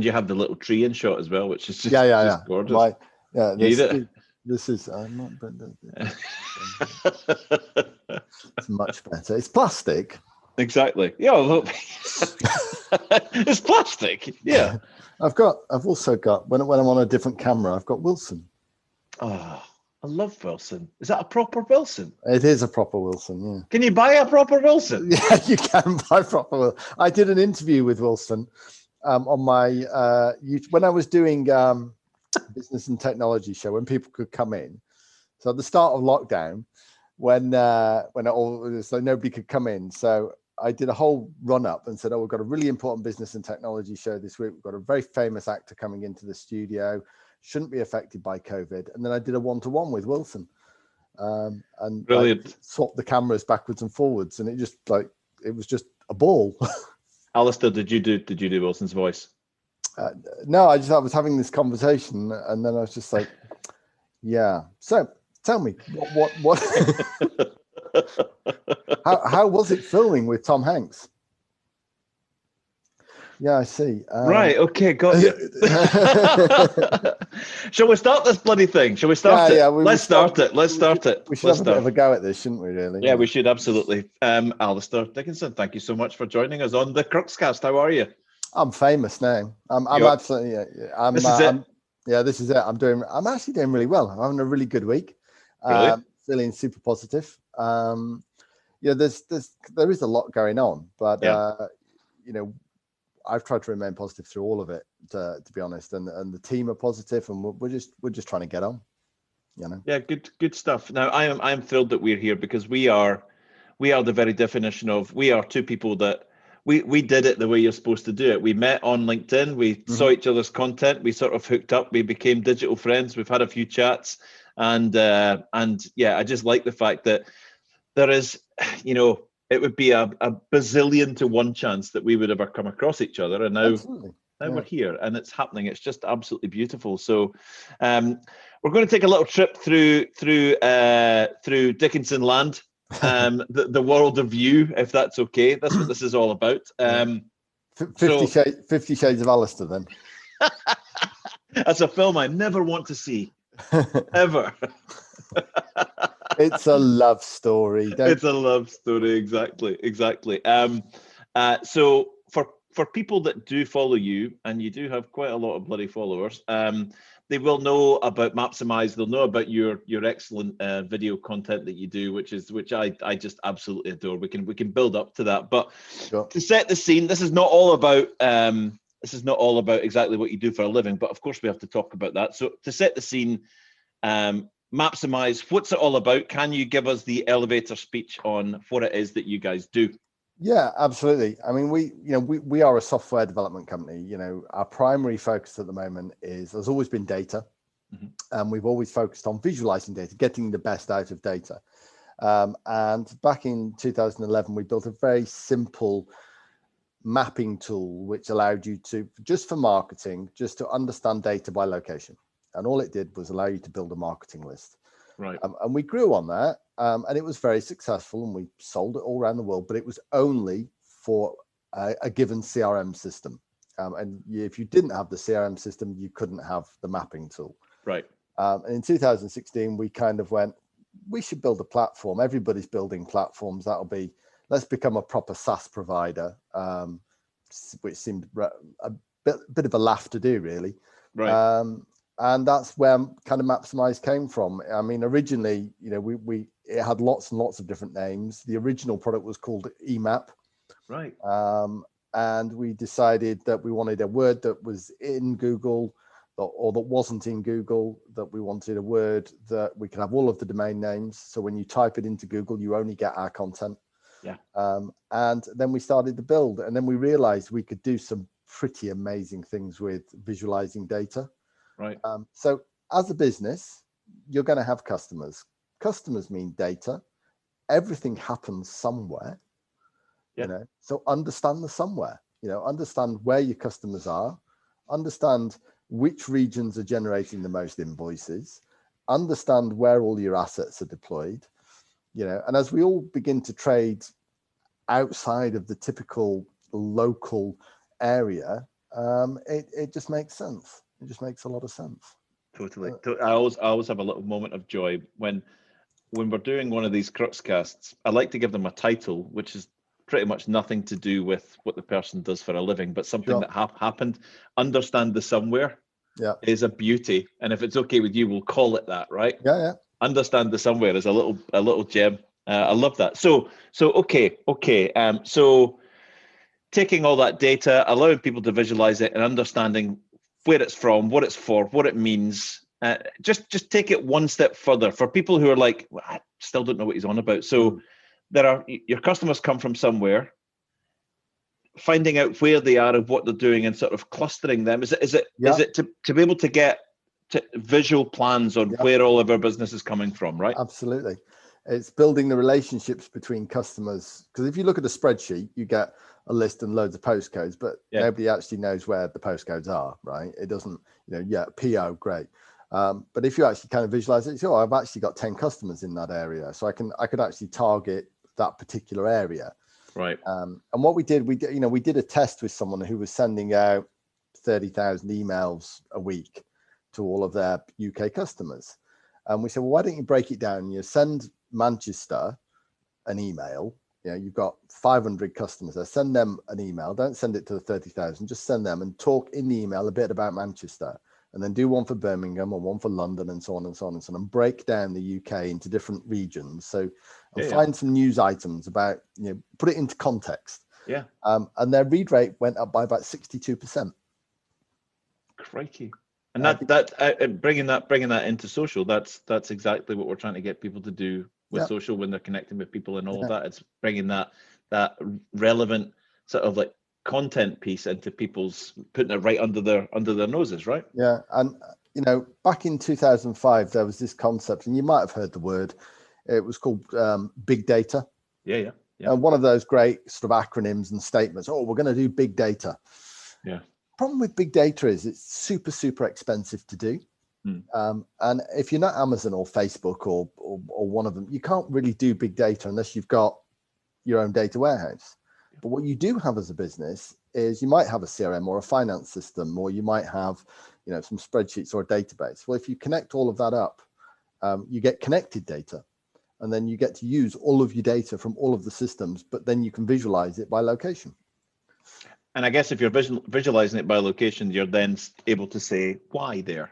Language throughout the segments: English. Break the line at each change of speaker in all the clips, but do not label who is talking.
And you have the little tree in shot as well, which is just,
just
gorgeous.
This is it's much better. It's plastic.
Exactly. Yeah. Well, it's plastic. Yeah.
I've also got when I'm on a different camera, I've got Wilson.
Oh, I love Wilson. Is that a proper Wilson?
It is a proper Wilson. Yeah.
Can you buy a proper Wilson?
Yeah, you can buy proper Wilson. I did an interview with Wilson on my when I was doing business and technology show when people could come in. So at the start of lockdown, when so nobody could come in, so I did a whole run up and said, "Oh, we've got a really important business and technology show this week. We've got a very famous actor coming into the studio. Shouldn't be affected by COVID." And then I did a one-to-one with Wilson, and
brilliant.
Swapped the cameras backwards and forwards, and it was just a ball.
Alistair, did you do Wilson's voice?
No, I was having this conversation, and then I was just like, "Yeah." So tell me, what how was it filming with Tom Hanks? Yeah, I see.
Right. Okay. Got you. Shall we start this bloody thing? Shall we start it? Yeah. Let's start it. We should
have a bit of a go at this, shouldn't we? Really?
Yeah, we should absolutely. Alistair Dickinson, thank you so much for joining us on the Crux Cast. How are you?
I'm famous now. I'm absolutely.
This is it.
This is it. I'm actually doing really well. I'm having a really good week. Feeling super positive. There is a lot going on, but I've tried to remain positive through all of it, to be honest. And the team are positive, and we're just trying to get on.
Yeah, good stuff. Now I am thrilled that we're here because we are the very definition of, we are two people that we did it the way you're supposed to do it. We met on LinkedIn, we saw each other's content, we sort of hooked up, we became digital friends, we've had a few chats, and yeah, I just like the fact that there is, it would be a bazillion to one chance that we would ever come across each other, and now we're here and it's happening. It's just absolutely beautiful. So we're going to take a little trip through Dickinson land, the world of you, if that's okay. That's what this is all about.
50 Shades of Alistair, then.
That's a film I never want to see, ever.
It's a love story.
It's a love story, exactly. So for people that do follow you, and you do have quite a lot of bloody followers, they will know about Mapsimise. They'll know about your excellent video content that you do, which I just absolutely adore. We can build up to that, but to set the scene, this is not all about exactly what you do for a living, but of course we have to talk about that. So to set the scene, Mapsimise, what's it all about? Can you give us the elevator speech on what it is that you guys do?
Yeah, absolutely. I mean, we are a software development company. Our primary focus at the moment has always been data, and we've always focused on visualizing data, getting the best out of data. And back in 2011, we built a very simple mapping tool which allowed you to, just for marketing, just to understand data by location. And all it did was allow you to build a marketing list.
Right.
And we grew on that, and it was very successful, and we sold it all around the world, but it was only for a given CRM system. And if you didn't have the CRM system, you couldn't have the mapping tool.
Right.
And in 2016, we kind of went, we should build a platform. Everybody's building platforms. Let's become a proper SaaS provider, which seemed a bit of a laugh to do, really.
Right.
And that's where kind of Mapsimise came from. I mean, originally, it had lots and lots of different names. The original product was called eMap.
Right.
And we decided that we wanted a word that was in Google or that wasn't in Google, that we wanted a word that we could have all of the domain names. So when you type it into Google, you only get our content.
Yeah.
And then we started to build, and then we realized we could do some pretty amazing things with visualizing data.
Right.
So as a business, you're going to have customers. Customers mean data. Everything happens somewhere.
Yeah.
So understand the somewhere. Understand where your customers are. Understand which regions are generating the most invoices. Understand where all your assets are deployed. And as we all begin to trade outside of the typical local area, it just makes sense. It just makes a lot of sense.
Totally. I always have a little moment of joy when we're doing one of these Crux Casts. I like to give them a title, which is pretty much nothing to do with what the person does for a living, but something that happened. Understand the somewhere is a beauty, and if it's okay with you, we'll call it that, right?
Yeah.
Understand the somewhere is a little gem. I love that. So okay. So taking all that data, allowing people to visualize it, and understanding where it's from, what it's for, what it means. Just take it one step further for people who are like, well, I still don't know what he's on about. So your customers come from somewhere, finding out where they are and what they're doing and sort of clustering them. Is it to be able to get to visual plans on where all of our business is coming from, right?
Absolutely. It's building the relationships between customers, because if you look at a spreadsheet, you get a list and loads of postcodes, but nobody actually knows where the postcodes are, right? It doesn't, PO, great. But if you actually kind of visualize it, I've actually got 10 customers in that area, so I could actually target that particular area.
Right.
And what we did a test with someone who was sending out 30,000 emails a week to all of their UK customers. And we said, well, why don't you break it down? You send Manchester an email. You've got 500 customers there. Send them an email. Don't send it to the 30,000. Just send them and talk in the email a bit about Manchester. And then do one for Birmingham or one for London and so on and so on and so on. And break down the UK into different regions. So find some news items about, put it into context.
Yeah.
And their read rate went up by about 62%.
Crikey. And that bringing that into social, that's exactly what we're trying to get people to do with social when they're connecting with people and all of that. It's bringing that relevant sort of like content piece into people's, putting it right under their noses, right?
Yeah. And back in 2005 there was this concept, and you might have heard the word. It was called big data.
Yeah.
And one of those great sort of acronyms and statements. Oh, we're going to do big data.
Yeah.
Problem with big data is it's super expensive to do. And if you're not Amazon or Facebook or one of them, you can't really do big data unless you've got your own data warehouse. But what you do have as a business is you might have a CRM or a finance system, or you might have some spreadsheets or a database. Well, if you connect all of that up, you get connected data, and then you get to use all of your data from all of the systems, but then you can visualize it by location.
And I guess if you're visualizing it by location, you're then able to say why there,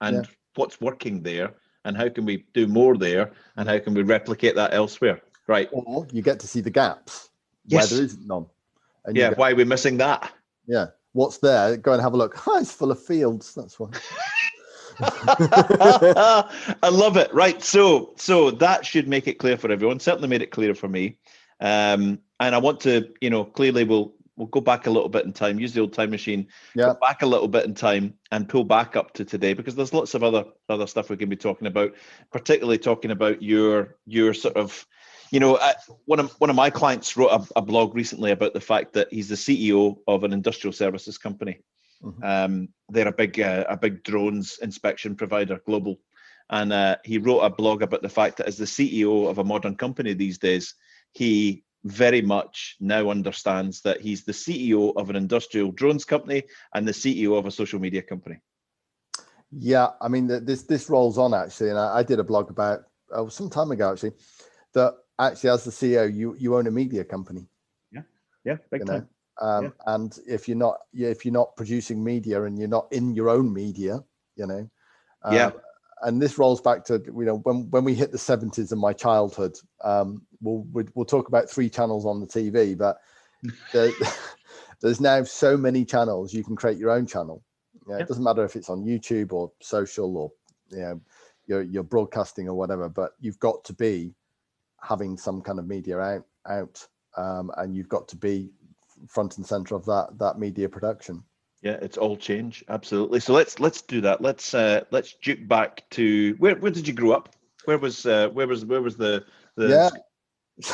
and what's working there, and how can we do more there, and how can we replicate that elsewhere, right?
Or you get to see the gaps where there isn't none. And
why are we missing that?
Yeah, what's there? Go and have a look. It's full of fields. That's why.
I love it. Right, so that should make it clear for everyone. Certainly made it clear for me. And I want to, clearly we'll go back a little bit in time, use the old time machine, go back a little bit in time and pull back up to today, because there's lots of other stuff we can be talking about, particularly talking about your sort of, one of my clients wrote a blog recently about the fact that he's the CEO of an industrial services company. They're a big drones inspection provider, global. And he wrote a blog about the fact that as the CEO of a modern company these days, he very much now understands that he's the CEO of an industrial drones company and the CEO of a social media company.
Yeah, I mean, this rolls on actually, and I did a blog about some time ago actually, that actually as the CEO you own a media company.
Yeah, big time.
And if you're not producing media and you're not in your own media, and this rolls back to when we hit the 70s in my childhood. We'll talk about 3 channels on the TV, but there's now so many channels. You can create your own channel. It doesn't matter if it's on YouTube or social or you're broadcasting or whatever, but you've got to be having some kind of media out, and you've got to be front and center of that media production.
Yeah, it's all change, absolutely. So let's do that. Let's juke back to where did you grow up? Where was the
Yeah,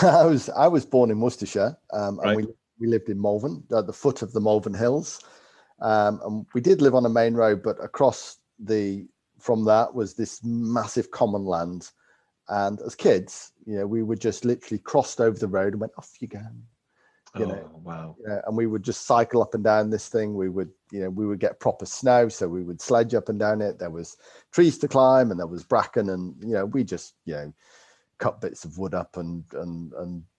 I was born in Worcestershire,
right.
And we lived in Malvern, at the foot of the Malvern Hills, and we did live on a main road, but across from that was this massive common land, and as kids, we were just literally crossed over the road and went, off you go.
Wow.
And we would just cycle up and down this thing. We would get proper snow, so we would sledge up and down it. There was trees to climb, and there was bracken, and we just cut bits of wood up and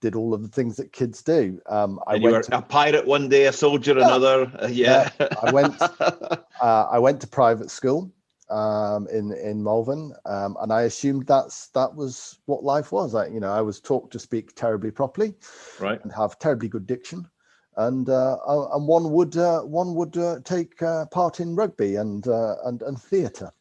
did all of the things that kids do.
And you were a pirate one day, a soldier another.
I went to private school in Malvern, and I assumed that was what life was. I was taught to speak terribly properly,
right,
and have terribly good diction, and one would take part in rugby and theatre.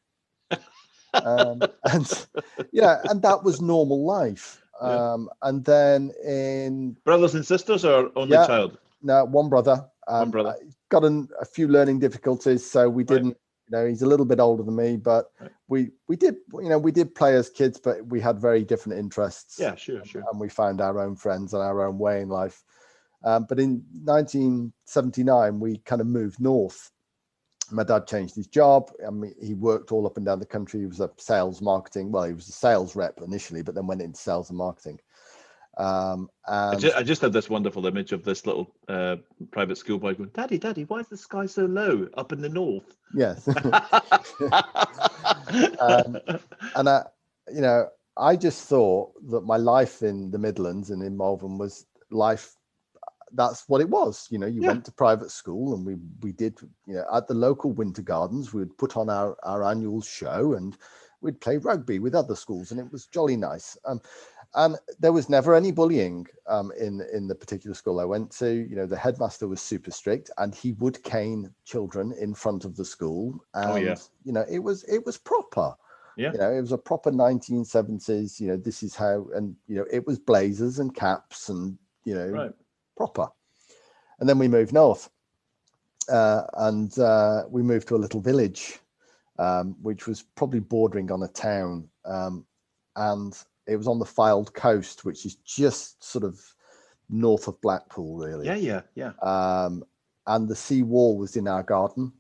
And that was normal life. And then in
brothers and sisters or only child?
No, one brother.
One brother.
Got a few learning difficulties, so we didn't. He's a little bit older than me, but we did play as kids, but we had very different interests.
Yeah, sure.
And we found our own friends and our own way in life. But in 1979, we kind of moved north. My dad changed his job. I mean, he worked all up and down the country. He was a sales marketing. Well, he was a sales rep initially, but then went into sales and marketing. And
I just had this wonderful image of this little private schoolboy going, Daddy, why is the sky so low up in the north?
Yes. And I just thought that my life in the Midlands and in Malvern was life. That's what it was. You went to private school, and we did, at the local winter gardens, we would put on our annual show, and we'd play rugby with other schools, and it was jolly nice. And there was never any bullying in the particular school I went to. The headmaster was super strict, and he would cane children in front of the school. And it was proper. Yeah. It was a proper 1970s. This is how, and it was blazers and caps, and proper. And then we moved north, and we moved to a little village, which was probably bordering on a town, and it was on the Fylde coast, which is just sort of north of Blackpool, really.
Yeah.
And the sea wall was in our garden.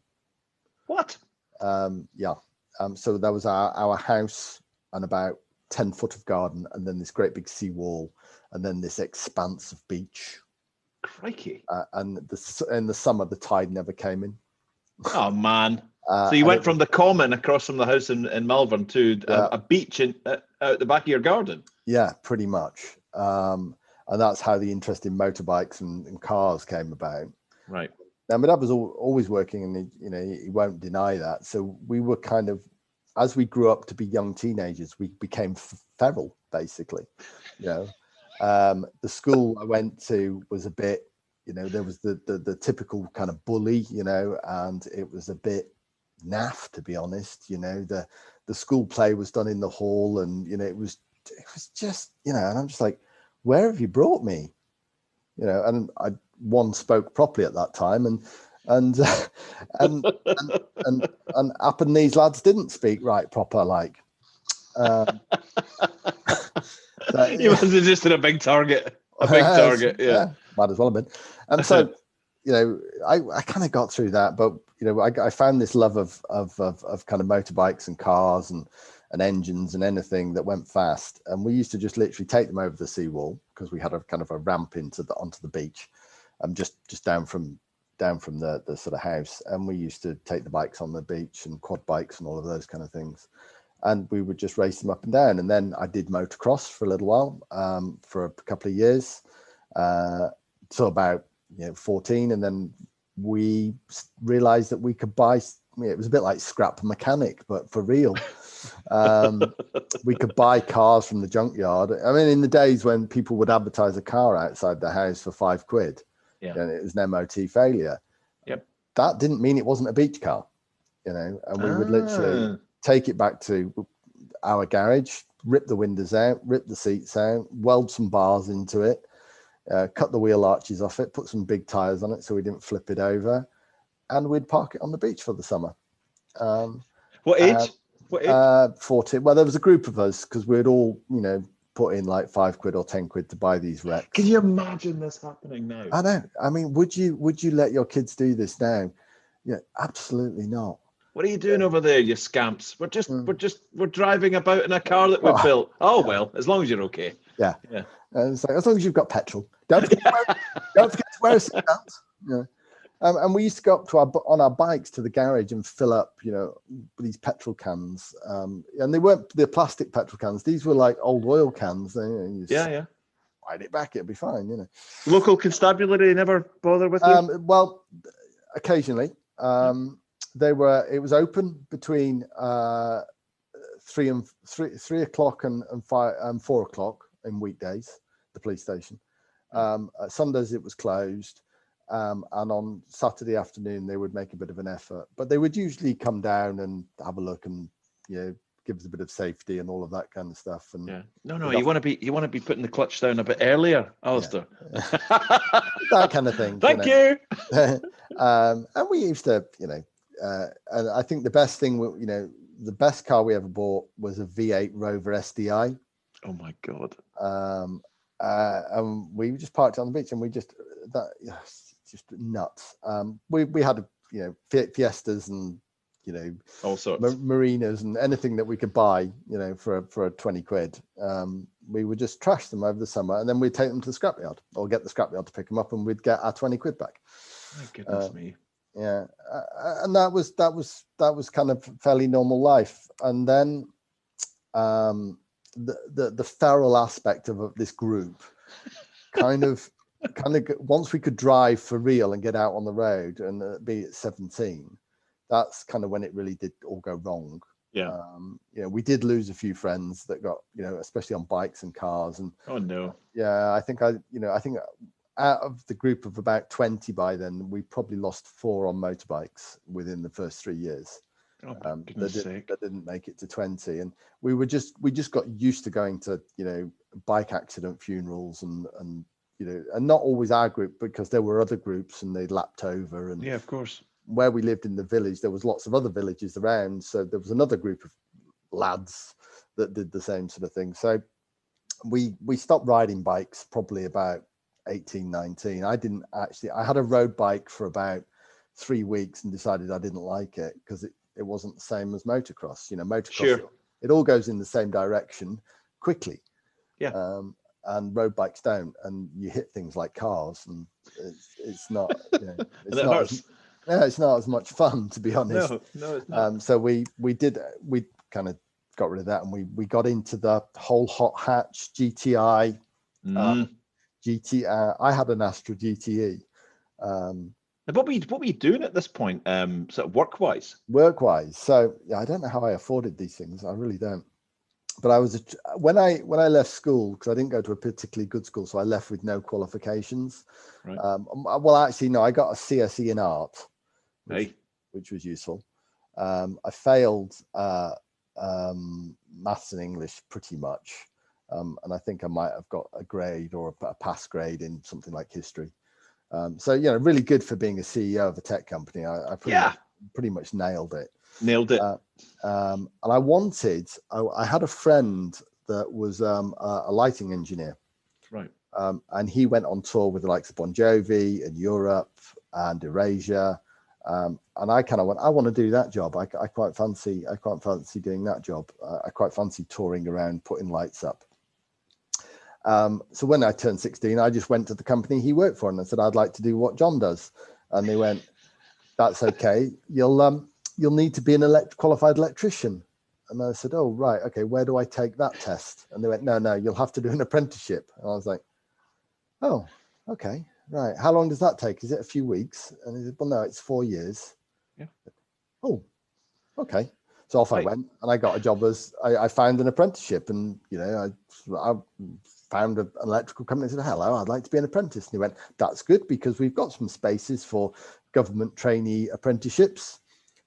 What?
So that was our house and about 10 foot of garden, and then this great big sea wall, and then this expanse of beach.
Crikey.
And in the summer, the tide never came in.
Oh, man. So you went from the common across from the house in Malvern to a beach out the back of your garden? Yeah,
pretty much. And that's how the interest in motorbikes and cars came about.
Right.
Now, my dad was always working, and he won't deny that. So we were kind of, as we grew up to be young teenagers, we became feral, basically. The school I went to was a bit, there was the typical kind of bully, and it was a bit naff, to be honest. The school play was done in the hall, and it was just, and I'm just like, where have you brought me? And one spoke properly at that time, and up and these lads didn't speak right proper, like.
You must have just been a big target. Yeah.
Might as well have been. And so, I kind of got through that, but I found this love of kind of motorbikes and cars and engines and anything that went fast. And we used to just literally take them over the seawall, because we had a kind of a ramp onto the beach, just down from the sort of house. And we used to take the bikes on the beach, and quad bikes and all of those kind of things. And we would just race them up and down. And then I did motocross for a little while, for a couple of years, till about 14. And then we realized that we could buy, it was a bit like Scrap Mechanic, but for real. We could buy cars from the junkyard. I mean, in the days when people would advertise a car outside the house for £5, and it was an MOT failure. Yep. That didn't mean it wasn't a beach car, and we would literally take it back to our garage, rip the windows out, rip the seats out, weld some bars into it, cut the wheel arches off it, put some big tires on it so we didn't flip it over, and we'd park it on the beach for the summer.
What age?
14. Well, there was a group of us, because we'd all, put in like £5 or £10 to buy these wrecks.
Can you imagine this happening now?
I know. I mean, would you let your kids do this now? Yeah, absolutely not.
What are you doing over there, you scamps? We're driving about in a car that we've built. Oh, well, as long as you're okay.
Yeah. It's like, as long as you've got petrol. Don't forget wear a seatbelt. And we used to go up to on our bikes to the garage and fill up, these petrol cans. And they weren't the plastic petrol cans. These were like old oil cans. You
Yeah.
Ride it back, it'll be fine,
Local constabulary never bother with you?
Well, occasionally. It was open between 3 o'clock and 4 o'clock in weekdays, the police station. Sundays it was closed. And on Saturday afternoon, they would make a bit of an effort, but they would usually come down and have a look and, give us a bit of safety and all of that kind of stuff. And
no, you want to be putting the clutch down a bit earlier, Alistair.
That kind of thing.
Thank you.
And we used to, and I think the best thing, the best car we ever bought was a V8 Rover SDI.
Oh my God.
And we just parked on the beach, and we just just nuts. We had Fiestas and
all sorts,
marinas and anything that we could buy for 20 quid. We would just trash them over the summer, and then we'd take them to the scrapyard or get the scrapyard to pick them up, and we'd get our 20 quid back.
My goodness me.
Yeah, and that was kind of fairly normal life. And then the feral aspect of this group kind of once we could drive for real and get out on the road and be at 17, that's kind of when it really did all go wrong. We did lose a few friends that got, especially on bikes and cars. And
oh no.
Yeah, I think out of the group of about 20 by then, we probably lost 4 on motorbikes within the first 3 years. That didn't make it to 20. And we just got used to going to, bike accident funerals and not always our group, because there were other groups and they lapped over. And
yeah, of course.
Where we lived in the village, there was lots of other villages around. So there was another group of lads that did the same sort of thing. So we stopped riding bikes probably about 18, 19. I had a road bike for about 3 weeks and decided I didn't like it because it wasn't the same as motocross. Motocross,
sure.
It all goes in the same direction quickly.
Yeah.
And road bikes don't, and you hit things like cars, and it's not, it's not as much fun, to be honest.
No, it's not.
So we kind of got rid of that, and we got into the whole hot hatch GTI. GTI. I had an Astra GTE.
What were you doing at this point, sort of work-wise?
Work-wise, so I don't know how I afforded these things. I really don't. But I was when I left school, because I didn't go to a particularly good school, so I left with no qualifications.
Right.
Well, actually, no, I got a CSE in art, which was useful. I failed maths and English pretty much, and I think I might have got a grade or a pass grade in something like history. So really good for being a CEO of a tech company. I pretty much nailed it. And I had a friend that was a lighting engineer,
right?
And he went on tour with the likes of Bon Jovi in Europe and Eurasia, and I kind of went, I want to do that job. I quite fancy doing that job. I quite fancy touring around putting lights up. So when I turned 16, I just went to the company he worked for and I said, I'd like to do what John does. And they went, that's okay. You'll need to be an qualified electrician. And I said, oh, right. Okay. Where do I take that test? And they went, no, you'll have to do an apprenticeship. And I was like, oh, okay. Right. How long does that take? Is it a few weeks? And he said, well, no, it's 4 years.
Yeah.
Oh, okay. So off I went, and I got a job as I found an apprenticeship, and I found an electrical company. I said, hello, I'd like to be an apprentice. And he went, that's good, because we've got some spaces for government trainee apprenticeships.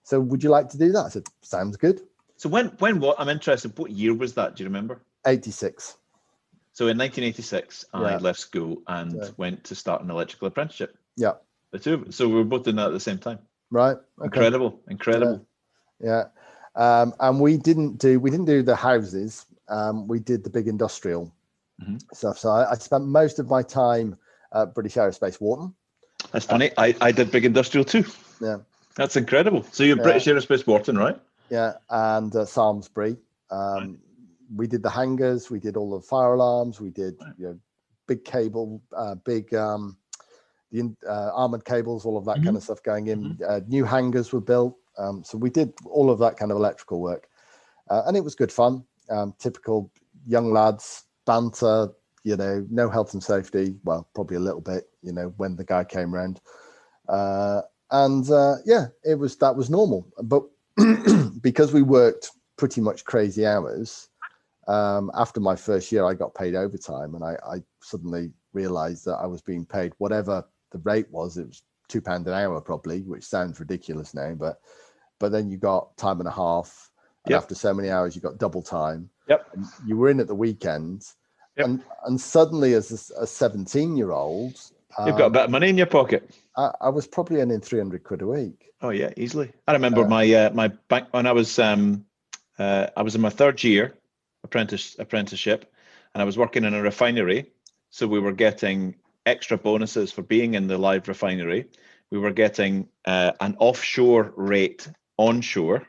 So would you like to do that? I said, sounds good.
So when what? I'm interested. What year was that? Do you remember?
86.
So in 1986, I left school and went to start an electrical apprenticeship.
Yeah.
The two of us. So we were both doing that at the same time.
Right. Okay.
Incredible.
Yeah. And we didn't do the houses. We did the big industrial stuff. So I spent most of my time at British Aerospace Wharton.
That's funny. I did big industrial too.
Yeah.
That's incredible. So you're British Aerospace Wharton, right?
Yeah. And Samlesbury. We did the hangars. We did all the fire alarms. We did big cable, big the armored cables, all of that kind of stuff going in. New hangars were built. So we did all of that kind of electrical work. And it was good fun. Typical young lads, banter, no health and safety. Well, probably a little bit, when the guy came round. That was normal. But because we worked pretty much crazy hours, after my first year, I got paid overtime, and I suddenly realized that I was being paid whatever the rate was. It was £2 an hour probably, which sounds ridiculous now, but then you got time and a half, and after so many hours you got double time. You were in at the weekends, and suddenly as a 17-year-old,
you've got a bit of money in your pocket.
I was probably earning 300 quid a week.
Oh yeah, easily. I remember my bank when I was in my third year apprenticeship, and I was working in a refinery. So we were getting extra bonuses for being in the live refinery. We were getting an offshore rate onshore,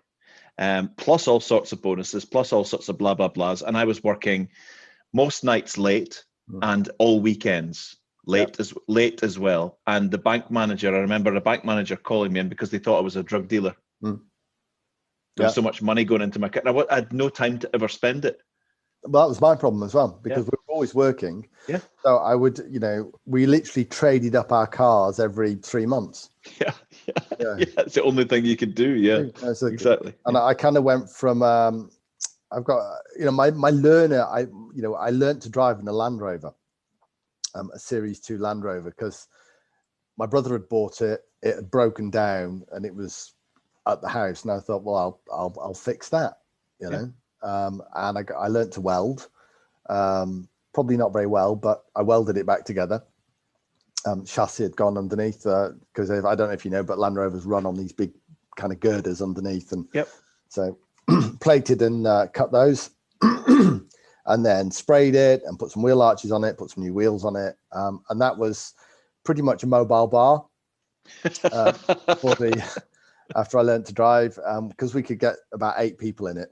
plus all sorts of bonuses, plus all sorts of blah, blah, blahs. And I was working most nights late and all weekends late as well. And the bank manager, I remember a bank manager calling me in because they thought I was a drug dealer. There was so much money going into my account. I had no time to ever spend it.
Well, that was my problem as well, because we were always working. So I would, we literally traded up our cars every 3 months.
It's the only thing you could do. Exactly.
And I kind of went from, I've got, my learner, I learned to drive in a Land Rover, a Series 2 Land Rover, because my brother had bought it. It had broken down and it was at the house. And I thought, well, I'll fix that, and I learned to weld, probably not very well, but I welded it back together. Chassis had gone underneath, because I don't know if you know, but Land Rovers run on these big kind of girders underneath, and so plated and cut those, and then sprayed it and put some wheel arches on it, put some new wheels on it, and that was pretty much a mobile bar after I learned to drive, because we could get about 8 people in it.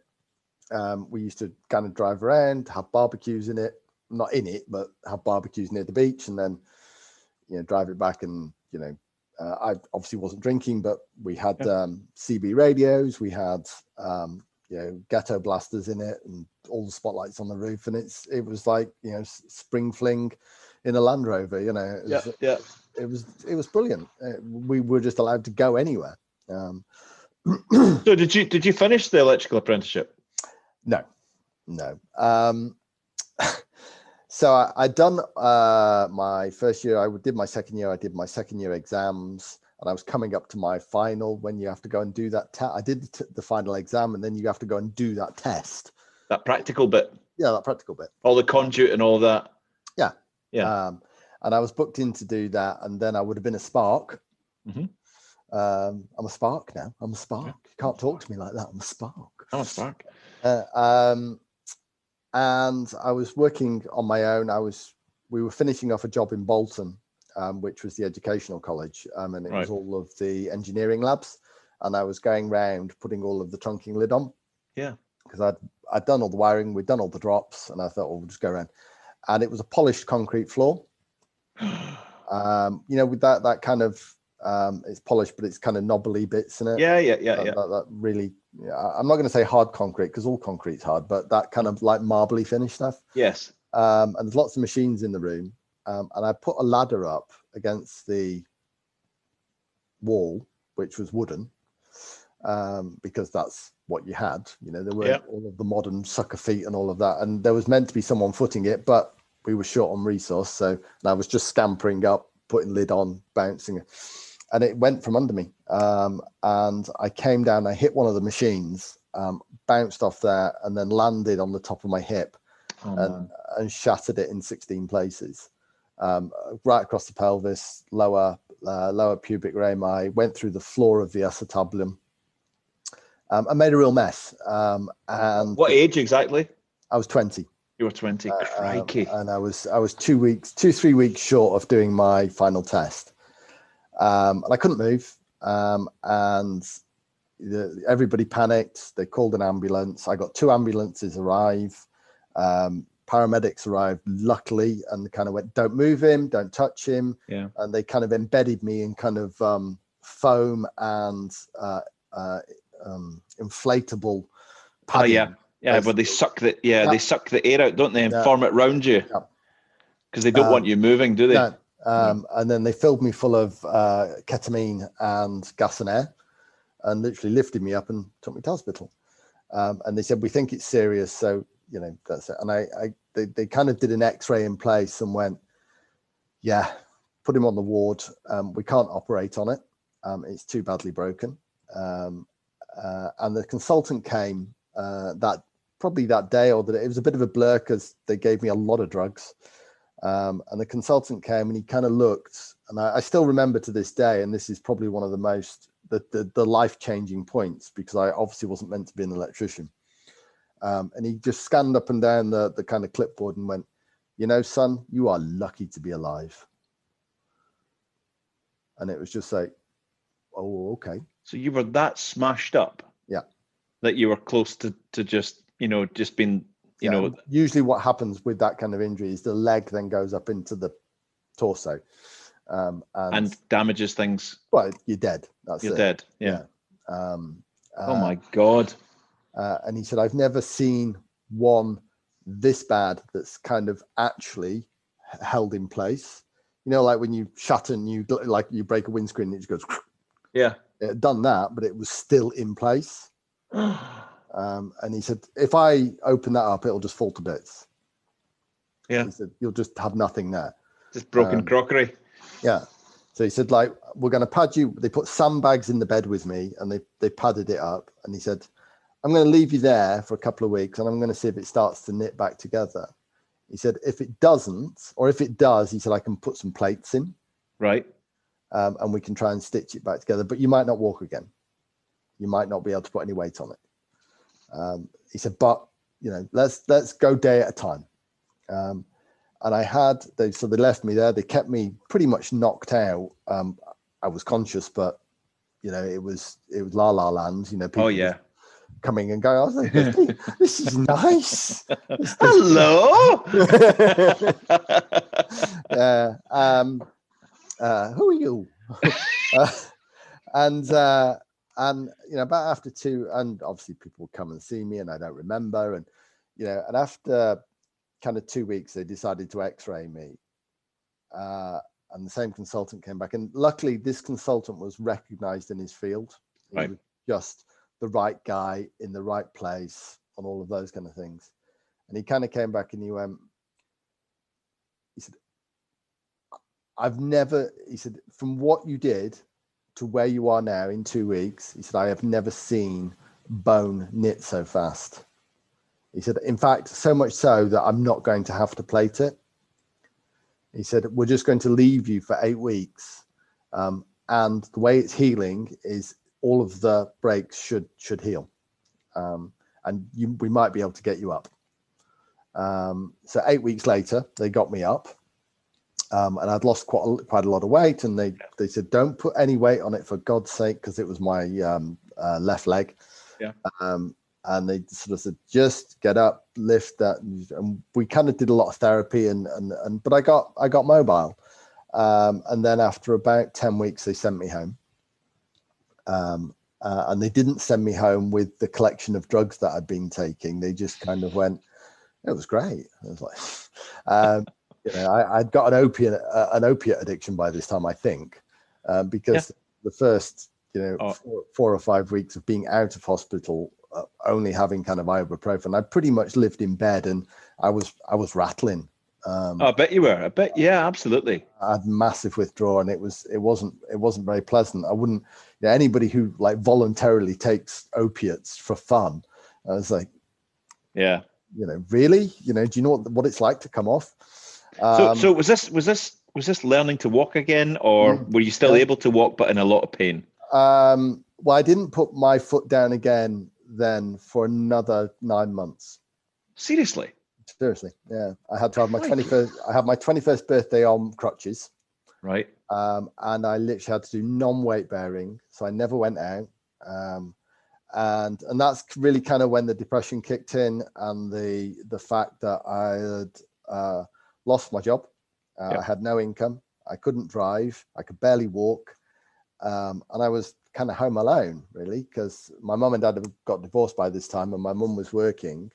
We used to kind of drive around, have barbecues in it, not in it, but have barbecues near the beach, and then drive it back. And I obviously wasn't drinking, but we had CB radios, we had ghetto blasters in it, and all the spotlights on the roof, and it was like spring fling in a Land Rover. It was brilliant. We were just allowed to go anywhere.
So did you finish the electrical apprenticeship?
No. So I'd done my first year. I did my second year. I did my second year exams, and I was coming up to my final, when you have to go and do that test. I did the final exam, and then you have to go and do that test. That
practical bit.
Yeah, that practical bit.
All the conduit and all that.
Yeah. And I was booked in to do that, and then I would have been a spark. I'm a spark now. I'm a spark. You can't talk to me like that. I'm a spark.
I'm a spark.
And I was working on my own. We were finishing off a job in Bolton, which was the educational college, and it was all of the engineering labs. And I was going round putting all of the trunking lid on. Because I'd done all the wiring, we'd done all the drops, and I thought, well, we'll just go around. And it was a polished concrete floor. With that kind of, it's polished, but it's kind of knobbly bits in it. That really, I'm not going to say hard concrete, because all concrete's hard, but that kind of like marbly finish stuff.
Yes.
And there's lots of machines in the room, and I put a ladder up against the wall, which was wooden, because that's what you had. There were all of the modern sucker feet and all of that, and there was meant to be someone footing it, but we were short on resource, so I was just scampering up, putting lid on, bouncing, and it went from under me. And I came down, I hit one of the machines, bounced off there, and then landed on the top of my hip, and shattered it in 16 places, right across the pelvis, lower pubic rami, went through the floor of the acetabulum. I made a real mess. And
what age exactly?
I was 20.
You were 20. Crikey.
And I was 3 weeks short of doing my final test. And I couldn't move. And everybody panicked. They called an ambulance. I got 2 ambulances arrive. paramedics arrived, luckily, and kind of went, don't move him, don't touch him.
Yeah.
And they kind of embedded me in kind of foam and inflatable padding.
But they suck the they suck the air out, don't they, and form it round you, because they don't want you moving, do they?
No. And then they filled me full of ketamine and gas and air, and literally lifted me up and took me to hospital. And they said, we think it's serious, so that's it. And they kind of did an X-ray in place and went, put him on the ward. We can't operate on it. It's too badly broken. And the consultant came probably that day, or that it was a bit of a blur because they gave me a lot of drugs. And the consultant came and he kind of looked, and I still remember to this day, and this is probably one of the most, the life-changing points, because I obviously wasn't meant to be an electrician. And he just scanned up and down the kind of clipboard and went, son, you are lucky to be alive. And it was just like, oh, okay.
So you were that smashed up, that you were close to just just being,
Usually what happens with that kind of injury is the leg then goes up into the torso, and
damages things.
Well, you're dead.
You're dead. Yeah.
Oh
my God.
And he said, I've never seen one this bad that's kind of actually held in place. Like when you shut and you break a windscreen and it just goes.
Yeah.
It had done that, but it was still in place. And he said, if I open that up, it'll just fall to bits.
Yeah.
He said, you'll just have nothing there.
Just broken crockery.
Yeah. So he said, we're going to pad you. They put sandbags in the bed with me and they padded it up. And he said, I'm going to leave you there for a couple of weeks and I'm going to see if it starts to knit back together. He said, if it doesn't, or if it does, he said, I can put some plates in.
Right.
And we can try and stitch it back together, but you might not walk again. You might not be able to put any weight on it. He said, but let's go day at a time. And they left me there. They kept me pretty much knocked out. I was conscious, but it was la la land. People coming and going. I was like, this is nice.
Hello.
Who are you? And about after 2, and obviously people would come and see me and I don't remember. And, and after kind of 2 weeks, they decided to x-ray me. And the same consultant came back. And luckily this consultant was recognized in his field. He was just the right guy in the right place on all of those kind of things. And he kind of came back and he said, he said, from what you did to where you are now in 2 weeks, he said, I have never seen bone knit so fast. He said, in fact, so much so that I'm not going to have to plate it. He said, we're just going to leave you for 8 weeks. And the way it's healing is all of the breaks should heal. And we might be able to get you up. So 8 weeks later, they got me up. And I'd lost quite a lot of weight, and they said, don't put any weight on it for God's sake, because it was my left leg.
Yeah.
And they sort of said, just get up, lift that, and we kind of did a lot of therapy, but I got mobile. And then after about 10 weeks, they sent me home. And they didn't send me home with the collection of drugs that I'd been taking. They just kind of went, it was great. I was like, I'd got an opiate addiction by this time, I think, because the first, 4 or 5 weeks of being out of hospital, only having kind of ibuprofen, I pretty much lived in bed and I was rattling.
I bet you were. I bet, yeah, absolutely.
I had massive withdrawal, and it wasn't very pleasant. I wouldn't, anybody who voluntarily takes opiates for fun, I was like,
yeah,
really, do you know what it's like to come off?
So was this learning to walk again, or were you still able to walk but in a lot of pain?
Well, I didn't put my foot down again then for another 9 months.
Seriously,
yeah. I had to have my 21st. I had my 21st birthday on crutches.
Right.
And I literally had to do non-weight bearing, so I never went out. And that's really kind of when the depression kicked in, and the fact that I had lost my job. I had no income. I couldn't drive. I could barely walk. And I was kind of home alone, really, because my mum and dad had got divorced by this time, and my mum was working,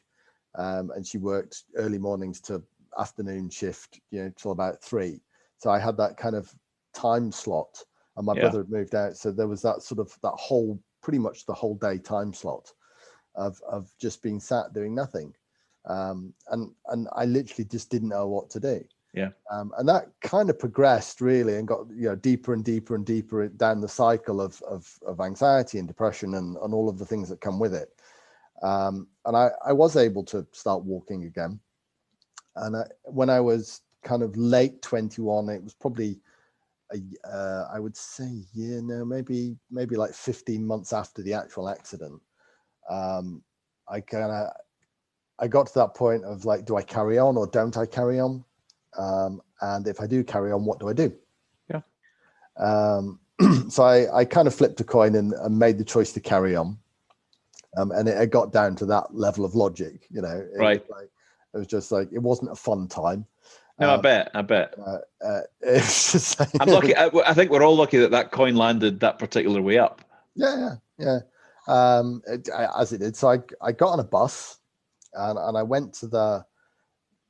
and she worked early mornings to afternoon shift, till about 3. So I had that kind of time slot, and my brother had moved out. So there was that sort of that whole, pretty much the whole day time slot of just being sat doing nothing. And I literally just didn't know what to do.
Yeah.
And that kind of progressed really, and got deeper and deeper and deeper down the cycle of anxiety and depression and all of the things that come with it. And I was able to start walking again. And when I was kind of late 21, it was probably I would say maybe like 15 months after the actual accident. I got to that point of like, do I carry on or don't I carry on? And if I do carry on, what do I do?
Yeah.
So I kind of flipped a coin and made the choice to carry on. And it got down to that level of logic,
Right.
It was just like, it wasn't a fun time.
No, I bet.
It's just like,
I'm lucky. I think we're all lucky that coin landed that particular way up.
Yeah. As it did. So I got on a bus and I went to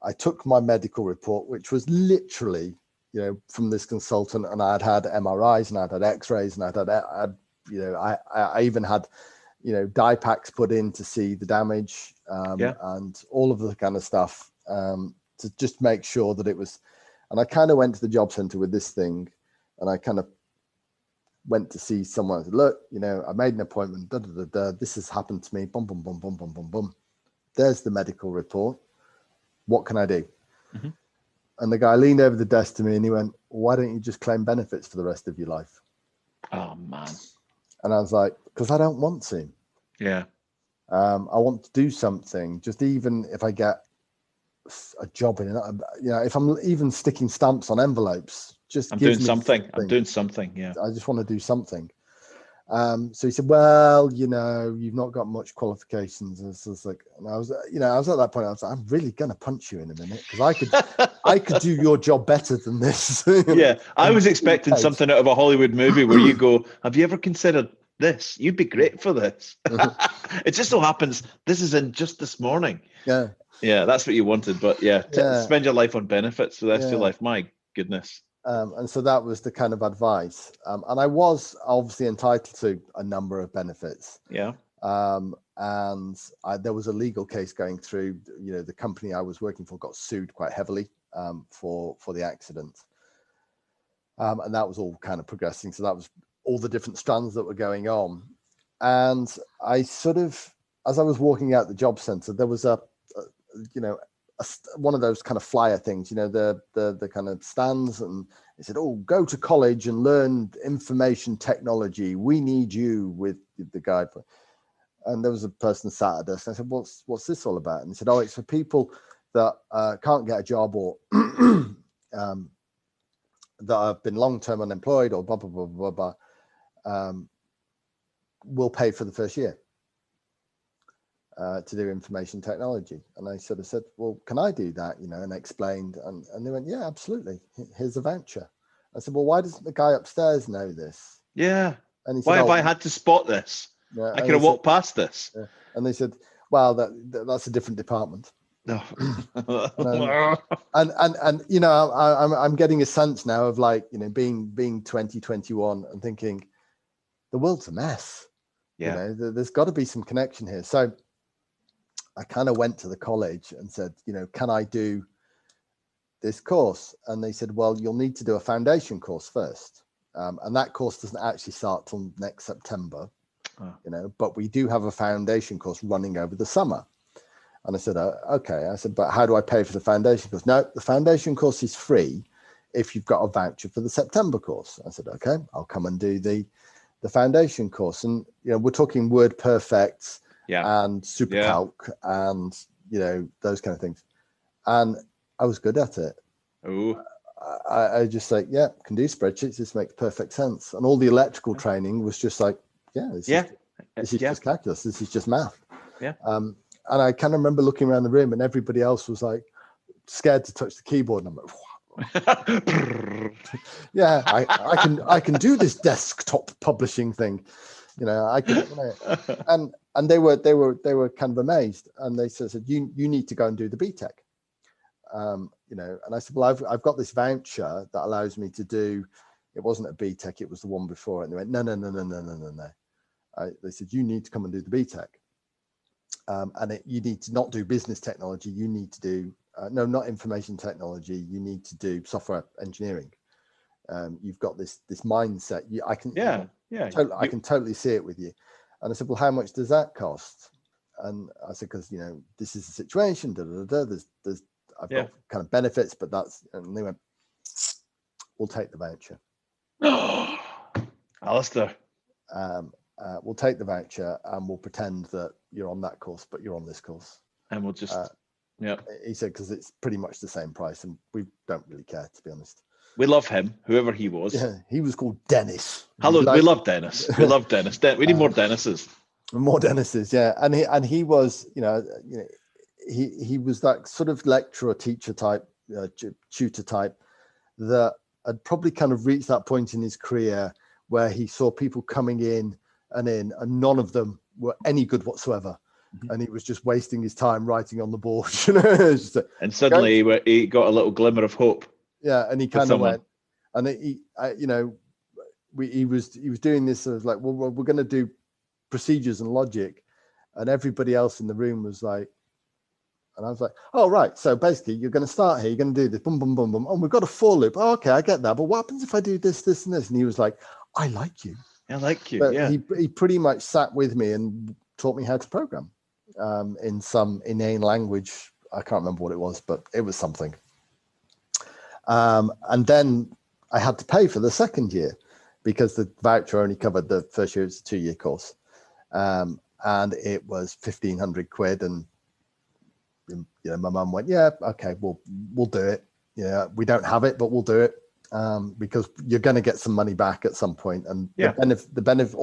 I took my medical report, which was literally, from this consultant, and I'd had MRIs and I'd had X-rays and I even had, dye packs put in to see the damage, and all of the kind of stuff, to just make sure that it was. And I kind of went to the job center with this thing, and I kind of went to see someone. I said, look, I made an appointment. This has happened to me. Boom, boom, boom, boom, boom, boom, boom. There's the medical report. What can I do? Mm-hmm. And the guy leaned over the desk to me and he went, why don't you just claim benefits for the rest of your life?
Oh, man. And
I was like, because I don't want to.
Yeah.
I want to do something, just even if I get a job in it, if I'm even sticking stamps on envelopes, just
I'm doing something. Yeah.
I just want to do something. So he said, well, you've not got much qualifications. And I was at that point, I was like, I'm really going to punch you in a minute, because I could do your job better than this.
Yeah. I was expecting something out of a Hollywood movie where you go, have you ever considered this? You'd be great for this. It just so happens this is in just this morning.
Yeah.
Yeah. That's what you wanted. But spend your life on benefits for the rest of your life. My goodness.
And so that was the kind of advice. And I was obviously entitled to a number of benefits.
Yeah.
And there was a legal case going through. The company I was working for got sued quite heavily for the accident. And that was all kind of progressing. So that was all the different strands that were going on. And I sort of, as I was walking out the job center, there was one of those kind of flyer things, the kind of stands, and it said, oh, go to college and learn information technology. We need you, with the guide. And there was a person sat at us. And I said, what's this all about? And he said, oh, it's for people that can't get a job, or that have been long-term unemployed, or blah, blah, blah, blah, blah. We'll pay for the first year. To do information technology. And I sort of said, well, can I do that? And I explained, and they went, yeah, absolutely. Here's a voucher. I said, well, why doesn't the guy upstairs know this?
Yeah.
And he said,
why have I had to spot this? Yeah. I could have walked past this.
Yeah. And they said, well, that's a different department.
No.
I'm getting a sense now of being 2021 and thinking the world's a mess.
Yeah.
There's got to be some connection here. So I kind of went to the college and said, can I do this course? And they said, well, you'll need to do a foundation course first. And that course doesn't actually start till next September, but we do have a foundation course running over the summer. And I said, okay. I said, but how do I pay for the foundation course? No, the foundation course is free if you've got a voucher for the September course. I said, okay, I'll come and do the foundation course. And we're talking WordPerfect and SuperCalc and those kind of things. And I was good at it.
Ooh.
I just can do spreadsheets. This makes perfect sense. And all the electrical training was just like,
It
This is just calculus. This is just math.
Yeah.
And I kind of remember looking around the room, and everybody else was like scared to touch the keyboard. And I'm like, yeah, I can do this desktop publishing thing. I can. And they were kind of amazed, and they said, you need to go and do the BTEC. And I said, well, I've got this voucher that allows me to do. It wasn't a BTEC, it was the one before. And they went, no. They said, you need to come and do the BTEC. You need to not do business technology. You need to do, no, not information technology. You need to do software engineering. You've got this mindset. I can totally see it with you. And I said, well, how much does that cost? And I said, because, this is the situation, I've got kind of benefits, but and they went, we'll take the voucher.
Alistair.
We'll take the voucher and we'll pretend that you're on that course, but you're on this course.
And we'll just,
He said, because it's pretty much the same price and we don't really care, to be honest.
We love him, whoever he was.
Yeah, he was called Dennis.
Hello, we love Dennis. We love Dennis. We need more Dennises.
More Dennises, yeah. And he was, he was that sort of lecturer, teacher type, tutor type that had probably kind of reached that point in his career where he saw people coming in, and none of them were any good whatsoever. Mm-hmm. And he was just wasting his time writing on the board.
And suddenly he got a little glimmer of hope.
Yeah, and he kind of went, and he was doing this sort of like, well, we're going to do procedures and logic, and everybody else in the room was like, and I was like, oh right, so basically you're going to start here, you're going to do this, boom, boom, boom, boom. Oh, we've got a for loop. Oh, okay, I get that, but what happens if I do this, this, and this? And he was like, I like you.
I like you.
But
yeah.
He pretty much sat with me and taught me how to program in some inane language. I can't remember what it was, but it was something. And then I had to pay for the second year because the voucher only covered the first year. It's a 2-year course. And it was 1,500 quid. And, my mum went, yeah, okay, we'll do it. Yeah, we don't have it, but we'll do it. Because you're going to get some money back at some point. And the benefit,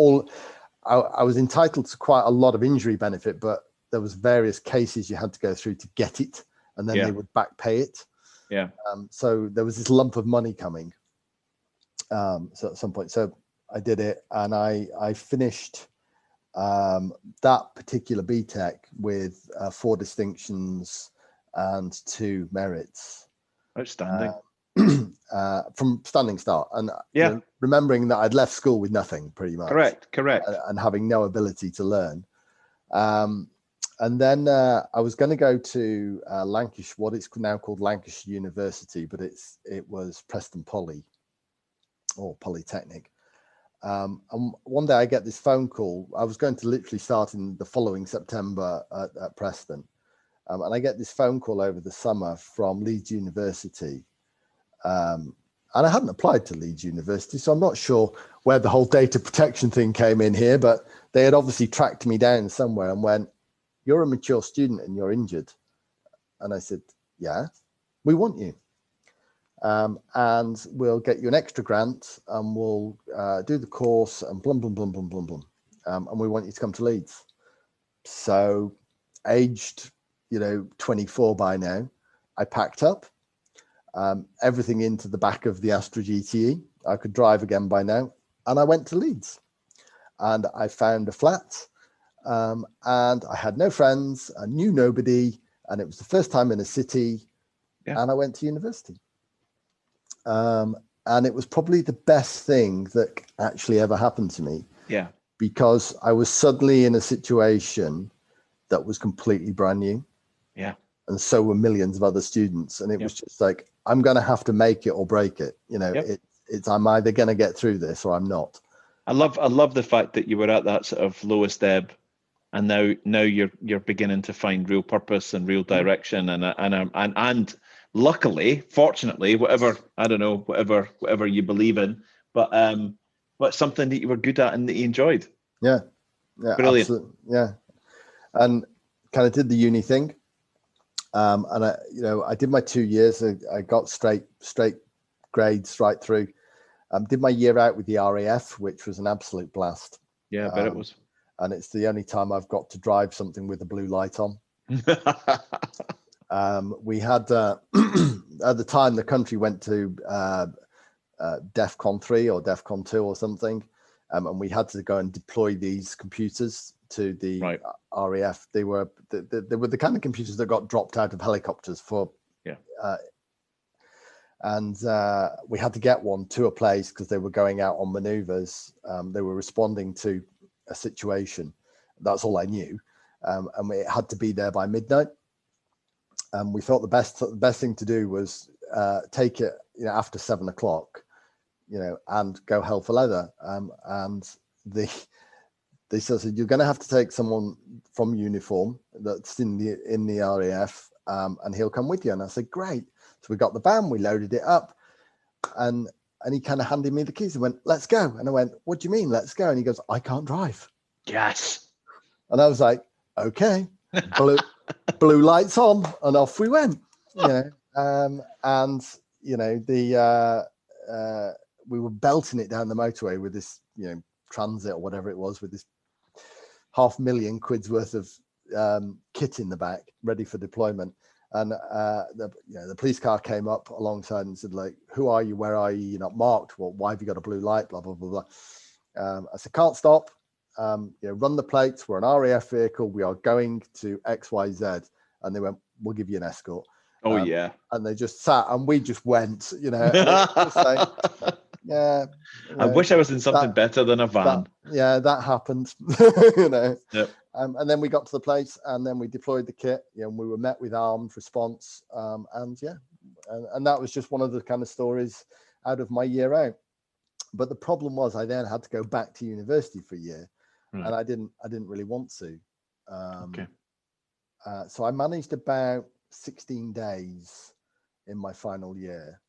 I was entitled to quite a lot of injury benefit, but there was various cases you had to go through to get it. And then they would back pay it.
Yeah.
So there was this lump of money coming. So at some point, so I did it, and I finished that particular BTEC with 4 distinctions and 2 merits.
Outstanding.
From standing start, and remembering that I'd left school with nothing, pretty much.
Correct.
And having no ability to learn. And then I was going to go to Lancashire, what it's now called Lancashire University, but it was Preston Poly or Polytechnic. And one day I get this phone call. I was going to literally start in the following September at Preston. And I get this phone call over the summer from Leeds University. And I hadn't applied to Leeds University, so I'm not sure where the whole data protection thing came in here, but they had obviously tracked me down somewhere and went, you're a mature student and you're injured. And I said, yeah, we want you. And we'll get you an extra grant and we'll do the course and blum, blum, blum, blum, blum, blum. And we want you to come to Leeds. So aged, 24 by now, I packed up everything into the back of the Astra GTE. I could drive again by now. And I went to Leeds and I found a flat. And I had no friends, I knew nobody, and it was the first time in a city, and I went to university. And it was probably the best thing that actually ever happened to me.
Yeah.
Because I was suddenly in a situation that was completely brand new.
Yeah.
And so were millions of other students. And it was just like, I'm going to have to make it or break it. It's I'm either going to get through this or I'm not.
I love the fact that you were at that sort of lowest ebb. And now you're beginning to find real purpose and real direction, and luckily, fortunately, whatever you believe in, but something that you were good at and that you enjoyed.
Yeah,
Brilliant.
Absolutely. Yeah, and kind of did the uni thing, and I did my 2 years. I got straight grades right through. Did my year out with the RAF, which was an absolute blast.
Yeah, I bet it was.
and it's the only time I've got to drive something with a blue light on. We had at the time the country went to DEFCON 3 or DEFCON 2 or something, and we had to go and deploy these computers to the RAF. They were the kind of computers that got dropped out of helicopters for and we had to get one to a place because they were going out on maneuvers. They were responding to a situation. That's all I knew, and it had to be there by midnight. We thought the best thing to do was take it, after 7 o'clock, and go hell for leather. And they said, you're going to have to take someone from uniform that's in the RAF, and he'll come with you. And I said, great. So we got the van, we loaded it up, and he kind of handed me the keys and went, let's go. And I went, what do you mean, let's go? And he goes, I can't drive.
Yes.
And I was like, okay. Blue lights on, and off we went. We were belting it down the motorway with this, transit or whatever it was, with this £500,000 worth of kit in the back, ready for deployment. And the police car came up alongside and said, like, who are you? Where are you? You're not marked. Well, why have you got a blue light? Blah blah blah blah. I said, can't stop. Run the plates. We're an RAF vehicle. We are going to XYZ. And they went, we'll give you an escort.
Oh yeah.
And they just sat, and we just went. I
wish I was in something better than a van.
That happened.
Yep.
And then we got to the place, and then we deployed the kit. And we were met with armed response. And that was just one of the kind of stories out of my year out. But the problem was, I then had to go back to university for a year, and I didn't really want to. So I managed about 16 days in my final year,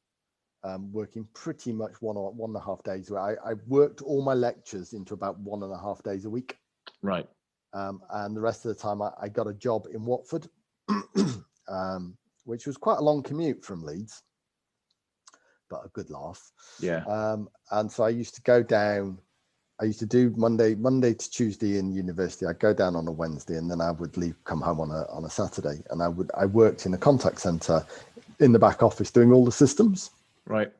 working pretty much 1.5 days. I worked all my lectures into about 1.5 days a week.
Right.
And the rest of the time I got a job in Watford, which was quite a long commute from Leeds, but a good laugh.
Yeah.
And so I used to go down. I used to do Monday to Tuesday in university. I'd go down on a Wednesday, and then I would come home on a Saturday. And I worked in a contact center in the back office doing all the systems.
Right.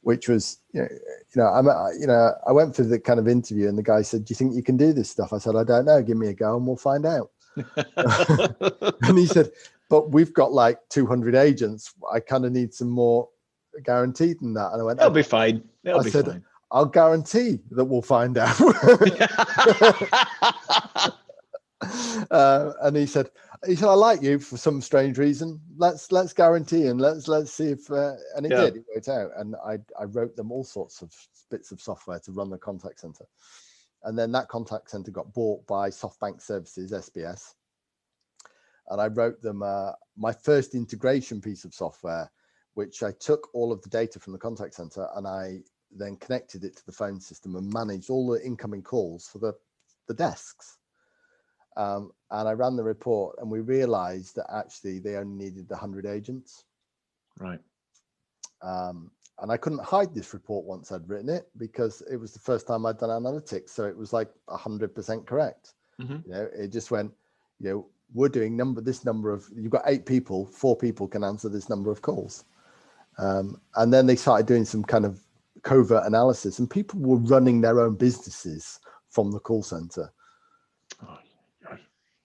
Which was, I went for the kind of interview, and the guy said, do you think you can do this stuff? I said, I don't know. Give me a go and we'll find out. And he said, but we've got like 200 agents. I kind of need some more guaranteed than that. And I went,
it'll be fine. It'll be fine.
I'll guarantee that we'll find out. And he said, I like you for some strange reason. Let's guarantee, and let's see if and it did. It worked out, and I wrote them all sorts of bits of software to run the contact center, and then that contact center got bought by SoftBank Services, SBS, and I wrote them my first integration piece of software, which I took all of the data from the contact center and I then connected it to the phone system and managed all the incoming calls for the desks. And I ran the report, and we realized that actually they only needed 100 agents.
Right.
And I couldn't hide this report once I'd written it, because it was the first time I'd done analytics. So it was like 100% correct.
Mm-hmm.
It just went, we're doing this number of, you've got 8 people, 4 people can answer this number of calls. And then they started doing some kind of covert analysis, and people were running their own businesses from the call center.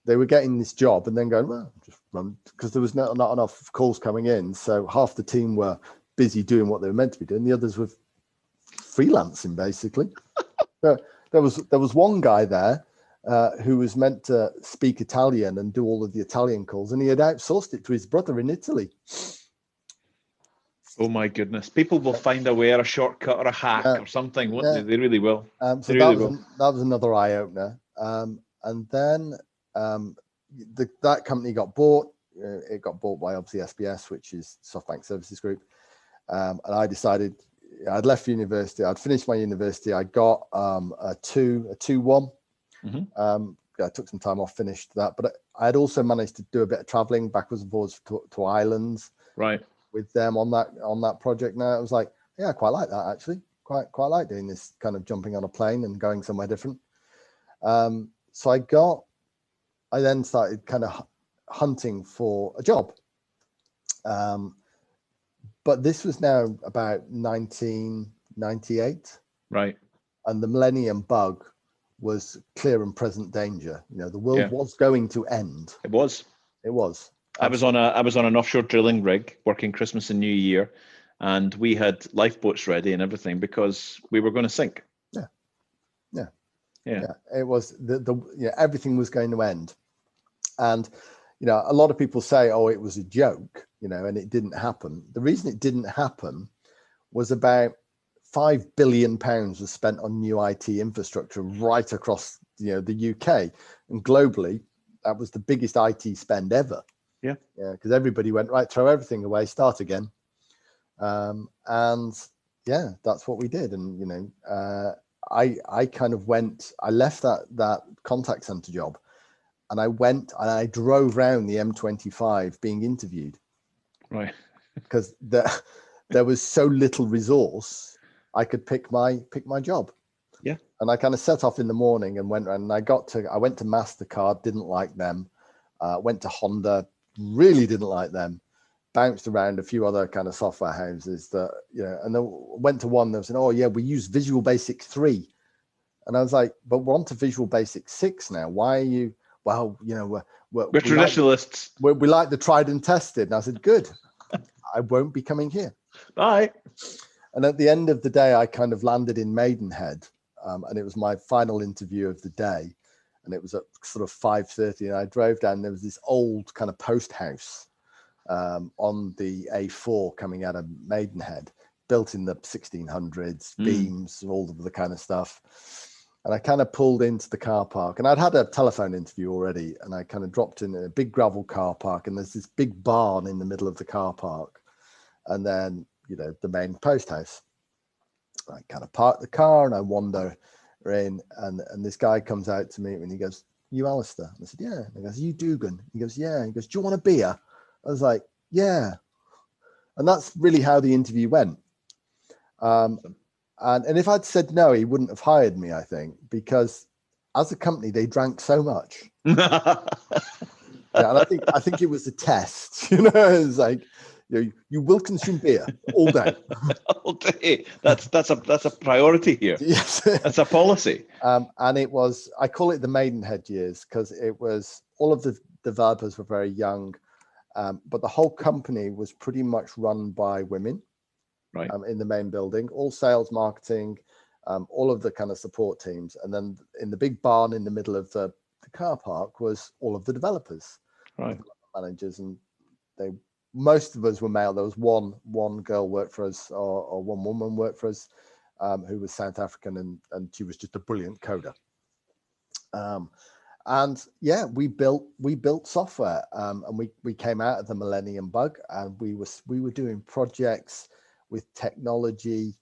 They were getting this job and then going, well, just run, because there was not enough calls coming in. So half the team were busy doing what they were meant to be doing. The others were freelancing, basically. There was one guy there who was meant to speak Italian and do all of the Italian calls, and he had outsourced it to his brother in Italy.
Oh my goodness! People will find a way, or a shortcut, or a hack, or something. Won't they? They really will.
So that was another eye opener. And then that company got bought. It got bought by obviously SBS, which is SoftBank Services Group. And I decided, I'd left university. I'd finished my university. I got a 2-1. Mm-hmm. I took some time off, finished that, but I had also managed to do a bit of traveling backwards and forwards to islands. Right. With them on that project. Now I was like, yeah, I quite like that actually. Quite like doing this kind of jumping on a plane and going somewhere different. So I then started kind of hunting for a job. But this was now about 1998.
Right.
And the millennium bug was clear and present danger. You know, the world was going to end.
It was. I was on an offshore drilling rig working Christmas and New Year, and we had lifeboats ready and everything because we were going to sink.
Yeah. It was everything was going to end. And you know, a lot of people say, oh, it was a joke, you know, and it didn't happen. The reason it didn't happen was about £5 billion was spent on new IT infrastructure right across, you know, the UK, and globally, that was the biggest IT spend ever. Yeah, because everybody went, right, throw everything away, start again. And yeah, that's what we did. And, you know, I left that contact center job, and I went and I drove around the M25 being interviewed. Right. Because there was so little resource, I could pick my job. Yeah. And I kind of set off in the morning and went around, and I went to MasterCard, didn't like them. Went to Honda, really didn't like them. Bounced around a few other kind of software houses that, you know, and then went to one that was saying, oh yeah, we use Visual Basic 3. And I was like, but we're on to Visual Basic 6 now. Why are you, well, you know, we're
traditionalists.
We like the tried and tested. And I said, good, I won't be coming here. Bye. And at the end of the day, I kind of landed in Maidenhead. And it was my final interview of the day. And it was at sort of 5:30. And I drove down, there was this old kind of post house on the A4 coming out of Maidenhead, built in the 1600s, beams, all of the kind of stuff. And I kind of pulled into the car park, and I'd had a telephone interview already, and I kind of dropped in a big gravel car park, and there's this big barn in the middle of the car park, and then, you know, the main post house. I kind of park the car and I wander in, and this guy comes out to meet me, and he goes, "You Alistair?" And I said, "Yeah." And he goes, "You Dugan?" He goes, "Yeah." He goes, "Do you want a beer?" I was like, "Yeah." And that's really how the interview went. And if I'd said no, he wouldn't have hired me, I think, because as a company, they drank so much. Yeah, and I think it was a test, you know. It's like, you know, you will consume beer all day.
All day. That's a priority here. Yes, that's a policy.
And it was, I call it the Maidenhead years, because it was, all of the developers were very young, but the whole company was pretty much run by women. Right. In the main building, all sales, marketing, all of the kind of support teams. And then in the big barn in the middle of the car park was all of the developers, right, managers, and most of us were male. There was one girl worked for us, or one woman worked for us, who was South African, and she was just a brilliant coder. And yeah, we built software, and we came out of the millennium bug, and we were doing projects with technology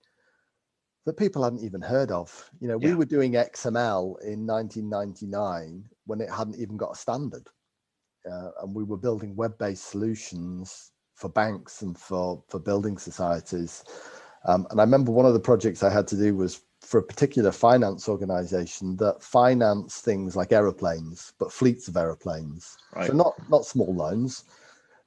that people hadn't even heard of. You know, we were doing XML in 1999 when it hadn't even got a standard. And we were building web-based solutions for banks and for building societies. And I remember one of the projects I had to do was for a particular finance organization that financed things like aeroplanes, but fleets of aeroplanes. Right. So not small loans,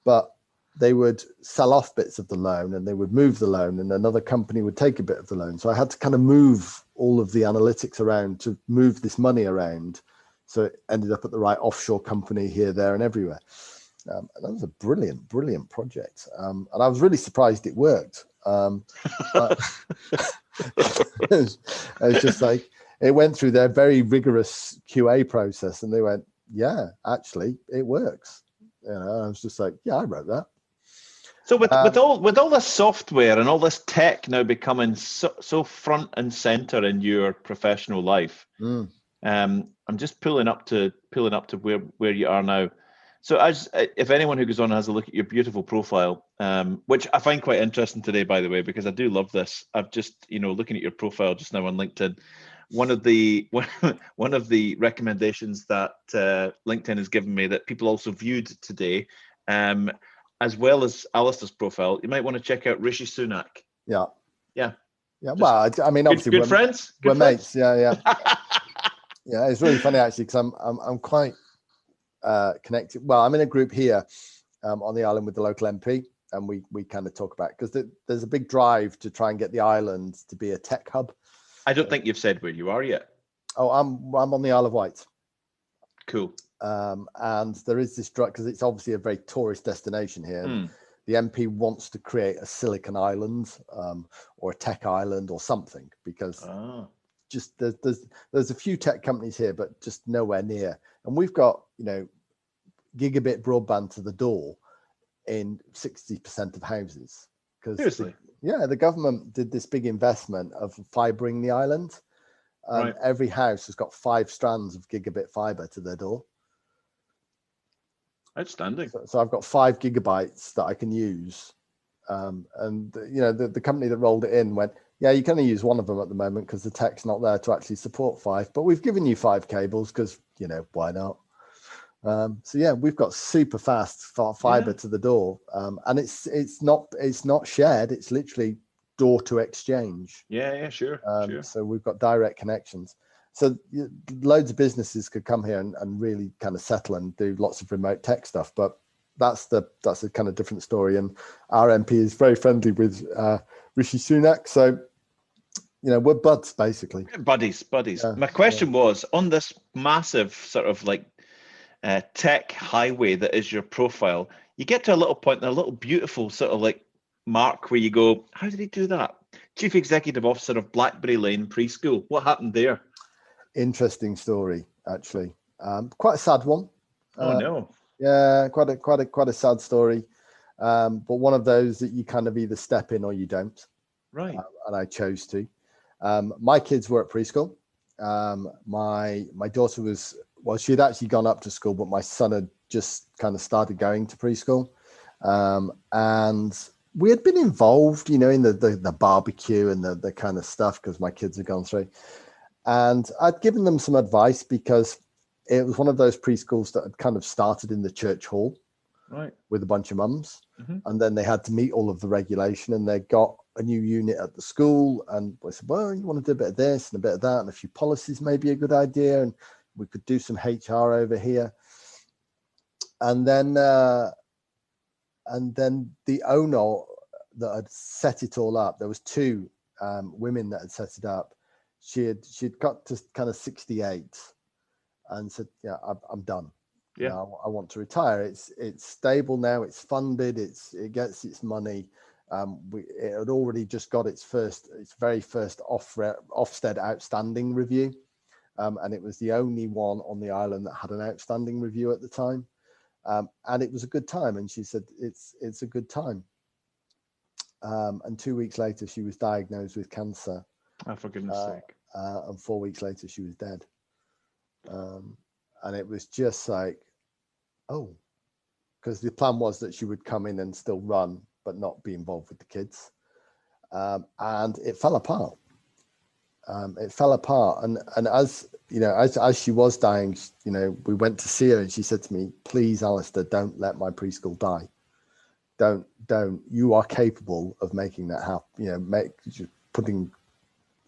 but they would sell off bits of the loan, and they would move the loan, and another company would take a bit of the loan. So I had to kind of move all of the analytics around to move this money around. So it ended up at the right offshore company here, there, and everywhere. And that was a brilliant, brilliant project. And I was really surprised it worked. But it was just like, it went through their very rigorous QA process, and they went, yeah, actually, it works. You know, I was just like, yeah, I wrote that.
So with all this software and all this tech now becoming so front and center in your professional life, I'm just pulling up to where you are now. So if anyone who goes on has a look at your beautiful profile, which I find quite interesting today, by the way, because I do love this. I've just, you know, looking at your profile just now on LinkedIn. One of the recommendations that LinkedIn has given me that people also viewed today, as well as Alistair's profile, you might want to check out Rishi Sunak. Yeah.
Well, I mean, obviously
good friends.
We're mates. Yeah. Yeah, it's really funny actually, because I'm quite connected. Well, I'm in a group here on the island with the local MP, and we kind of talk about, because there's a big drive to try and get the island to be a tech hub.
I don't think you've said where you are yet.
Oh, I'm on the Isle of Wight.
Cool.
And there is this drug, because it's obviously a very tourist destination here. The MP wants to create a Silicon Island or a tech island or something, because just there's a few tech companies here, but just nowhere near. And we've got, gigabit broadband to the door in 60% of houses.
Seriously?
The government did this big investment of fibering the island. And every house has got 5 strands of gigabit fiber to their door.
Outstanding.
So I've got 5 gigabytes that I can use. The company that rolled it in went, yeah, you can only use one of them at the moment because the tech's not there to actually support 5. But we've given you 5 cables because, why not? We've got super fast fiber to the door. And it's not shared. It's literally door to exchange.
Yeah, sure.
So we've got direct connections. So loads of businesses could come here and really kind of settle and do lots of remote tech stuff. But that's a kind of different story. And our MP is very friendly with Rishi Sunak. So, we're buds, basically.
Buddies.
Yeah,
My question was, on this massive sort of like tech highway that is your profile, you get to a little point, a little beautiful sort of like mark where you go, how did he do that? Chief Executive Officer of Blackberry Lane Preschool. What happened there?
Interesting story, actually. Quite a sad one.
Oh no.
Yeah, quite a sad story. But one of those that you kind of either step in or you don't.
Right.
And I chose to. My kids were at preschool. My daughter she had actually gone up to school, but my son had just kind of started going to preschool. And we had been involved, in the barbecue and the kind of stuff, because my kids had gone through. And I'd given them some advice, because it was one of those preschools that had kind of started in the church hall,
right,
with a bunch of mums. And then they had to meet all of the regulation, and they got a new unit at the school. And I said, well, you want to do a bit of this and a bit of that, and a few policies may be a good idea. And we could do some HR over here. And then the owner that had set it all up, there was 2 women that had set it up. She'd got to kind of 68 and said, yeah, I'm done.
Yeah.
I want to retire. It's stable now. It's funded. It gets its money. It had already just got its very first Ofsted outstanding review. And it was the only one on the island that had an outstanding review at the time. And it was a good time. And she said, it's a good time. And 2 weeks later, she was diagnosed with cancer.
Oh, for goodness sake.
And 4 weeks later, she was dead. And it was just like, because the plan was that she would come in and still run, but not be involved with the kids. And it fell apart. And as as she was dying, we went to see her, and she said to me, please, Alistair, don't let my preschool die. Don't, you are capable of making that happen, putting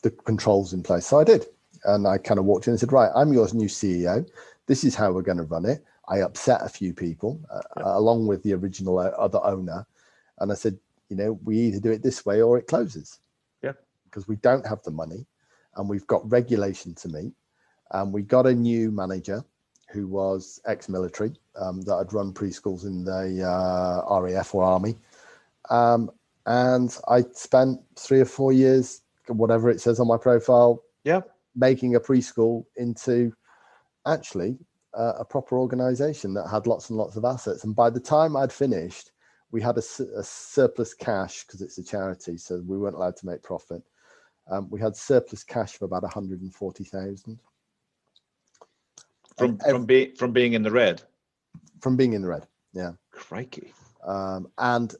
the controls in place. So I did. And I kind of walked in and said, right, I'm your new CEO. This is how we're going to run it. I upset a few people along with the original other owner. And I said, we either do it this way or it closes.
Yeah.
Because we don't have the money, and we've got regulation to meet. And we got a new manager who was ex-military that had run preschools in the RAF or Army. And I spent 3 or 4 years, whatever it says on my profile, making a preschool into actually a proper organization that had lots and lots of assets. And by the time I'd finished, we had a surplus cash, because it's a charity, so we weren't allowed to make profit. We had surplus cash of about 140,000.
From being in the red?
From being in the red, yeah.
Crikey.
And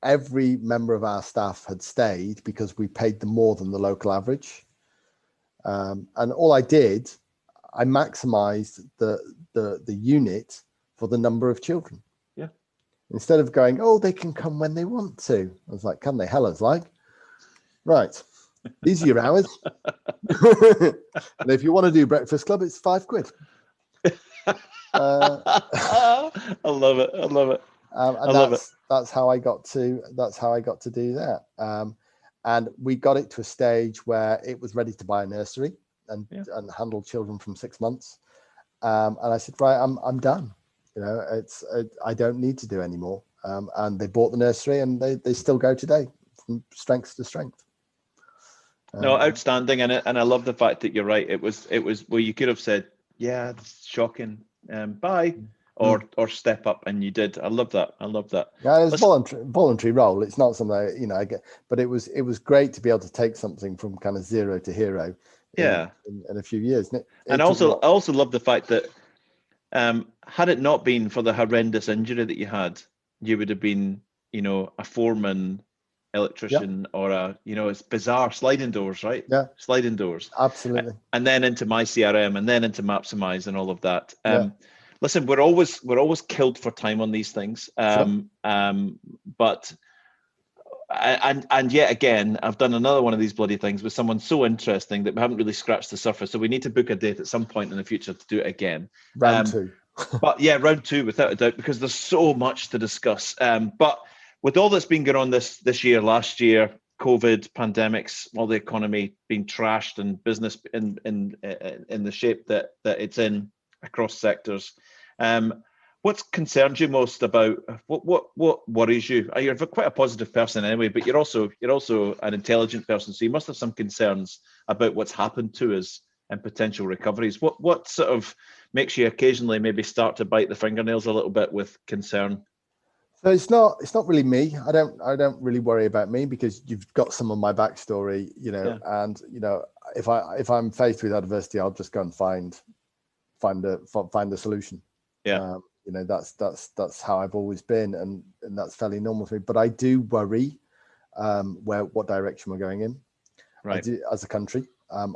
every member of our staff had stayed because we paid them more than the local average. And all I did, I maximized the unit for the number of children.
Yeah.
Instead of going, they can come when they want to. I was like, can they? Hellas like. Right. These are your hours. And if you want to do Breakfast Club, it's £5.
I love it. I love it.
And that's how I got to do that. And we got it to a stage where it was ready to buy a nursery and handle children from 6 months. And I said, right, I'm done. I don't need to do anymore. And they bought the nursery, and they still go today, from strength to strength.
No, outstanding, and I love the fact that you're right. It was well, you could have said, yeah, it's shocking, bye, or step up, and you did. I love that.
Yeah, it's voluntary role. It's not something I get, but it was great to be able to take something from kind of zero to hero. In a few years.
And I also love the fact that had it not been for the horrendous injury that you had, you would have been, a foreman, electrician, or it's bizarre, sliding doors, right?
Yeah,
sliding doors,
absolutely.
And then into my CRM, and then into Mapsimise, and all of that. Listen, we're always killed for time on these things, but and yet again, I've done another one of these bloody things with someone so interesting that we haven't really scratched the surface. So we need to book a date at some point in the future to do it again.
Round two.
But yeah, round two, without a doubt, because there's so much to discuss. But with all that's been going on this year, last year, COVID, pandemics, all the economy being trashed, and business in the shape that it's in across sectors, what concerns you most about what worries you? You're quite a positive person anyway, but you're also an intelligent person, so you must have some concerns about what's happened to us and potential recoveries. What sort of makes you occasionally maybe start to bite the fingernails a little bit with concern?
So it's not really me. I don't really worry about me, because you've got some of my backstory, and if I'm faced with adversity, I'll just go and find a solution. That's how I've always been, and that's fairly normal for me. But I do worry what direction we're going in, right? I do, as a country. And